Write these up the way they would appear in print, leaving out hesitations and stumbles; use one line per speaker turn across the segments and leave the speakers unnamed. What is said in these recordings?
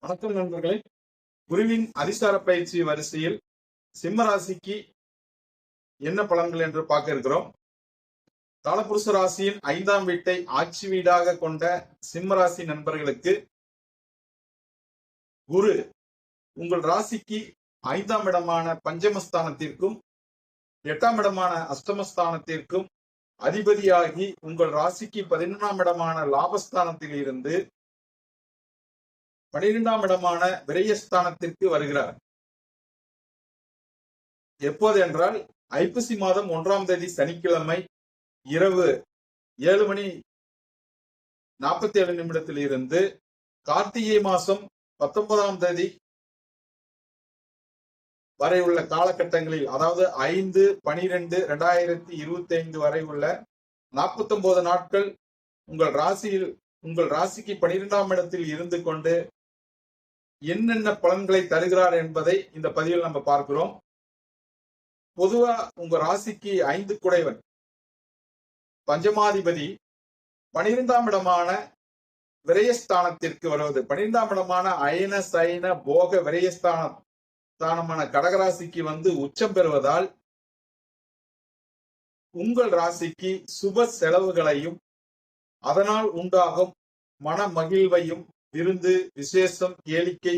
வணக்கம் நண்பர்களே. குருவின் அதிசார பயிற்சி வரிசையில் சிம்ம ராசிக்கு என்ன பலன்கள் என்று பார்க்க இருக்கிறோம். காலபுருஷ ராசியின் 5ஆம் வீட்டை ஆட்சி வீடாக கொண்ட சிம்ம ராசி நண்பர்களுக்கு குரு உங்கள் ராசிக்கு 5ஆம் இடமான பஞ்சமஸ்தானத்திற்கும் 8ஆம் இடமான அஷ்டமஸ்தானத்திற்கும் அதிபதியாகி உங்கள் ராசிக்கு 11ஆம் இடமான லாபஸ்தானத்தில் இருந்து 12ஆம் இடமான விரயஸ்தானத்திற்கு வருகிறார். எப்போது என்றால் ஐப்பசி மாதம் 1ஆம் தேதி சனிக்கிழமை இரவு 7:47 இருந்து கார்த்திகை மாசம் 19ஆம் தேதி வரை உள்ள காலகட்டங்களில், அதாவது 5/12/2025 வரை உள்ள 49 நாட்கள் உங்கள் ராசிக்கு 12ஆம் இடத்தில் இருந்து கொண்டு என்னென்ன பலன்களை தருகிறார் என்பதை இந்த பதிவில் நம்ம பார்க்கிறோம். பொதுவா உங்க ராசிக்கு 5 குடைவன் பஞ்சமாதிபதி 12ஆம் இடமான விரயஸ்தானத்திற்கு வருவது, 12ஆம் இடமான அயன சயன போக விரயஸ்தானமான கடகராசிக்கு வந்து உச்சம் பெறுவதால் உங்கள் ராசிக்கு சுப செலவுகளையும் அதனால் உண்டாகும் மன மகிழ்வையும் விருந்து விசேஷம் கேளிக்கை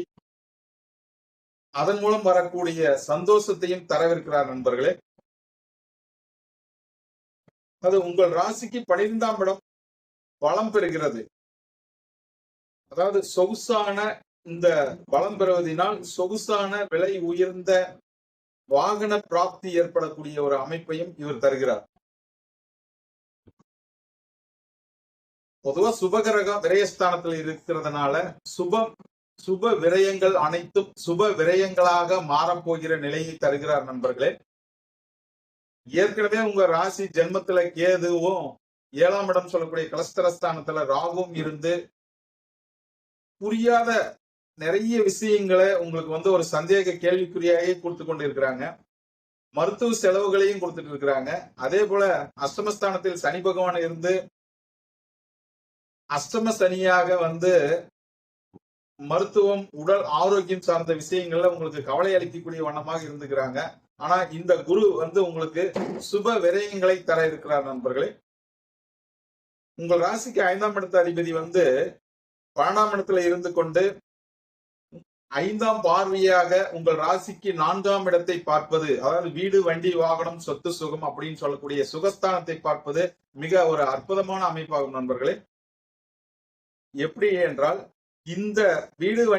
அதன் மூலம் வரக்கூடிய சந்தோஷத்தையும் தரவிருக்கிறார் நண்பர்களே. அது உங்கள் ராசிக்கு 12ஆம் இடம் பலம் பெறுகிறது. அதாவது சொகுசான இந்த பலம் பெறுவதனால் சொகுசான விலை உயர்ந்த வாகன பிராப்தி ஏற்படக்கூடிய ஒரு அமைப்பையும் இவர் தருகிறார். பொதுவா சுபகிரகம் விரயஸ்தானத்தில் இருக்கிறதுனால சுப விரயங்கள் அனைத்தும் சுப விரயங்களாக மாறப்போகிற நிலையை தருகிறார் நண்பர்களே. ஏற்கனவே உங்க ராசி ஜென்மத்துல கேதுவும் 7ஆம் இடம் சொல்லக்கூடிய கலஸ்தரஸ்தானத்துல ராகுவும் இருந்து புரியாத நிறைய விஷயங்களை உங்களுக்கு வந்து ஒரு சந்தேக கேள்விக்குறியாகவே கொடுத்து கொண்டு இருக்கிறாங்க. மருத்துவ செலவுகளையும் கொடுத்துட்டு இருக்கிறாங்க. அதே போல அஷ்டமஸ்தானத்தில் சனி பகவான் இருந்து அஷ்டம சனியாக வந்து மருத்துவம் உடல் ஆரோக்கியம் சார்ந்த விஷயங்கள்ல உங்களுக்கு கவலை அளிக்கக்கூடிய வண்ணமாக இருந்துக்கிறாங்க. ஆனா இந்த குரு வந்து உங்களுக்கு சுப விரயங்களை தர இருக்கிறார் நண்பர்களே. உங்கள் ராசிக்கு 5ஆம் இடத்து அதிபதி வந்து 12ஆம் இடத்துல இருந்து கொண்டு 5ஆம் பார்வையாக உங்கள் ராசிக்கு 4ஆம் இடத்தை பார்ப்பது, அதாவது வீடு வண்டி வாகனம் சொத்து சுகம் அப்படின்னு சொல்லக்கூடிய சுகஸ்தானத்தை பார்ப்பது மிக ஒரு அற்புதமான அமைப்பாகும் நண்பர்களே. எப்படி என்றால் இந்த வீடு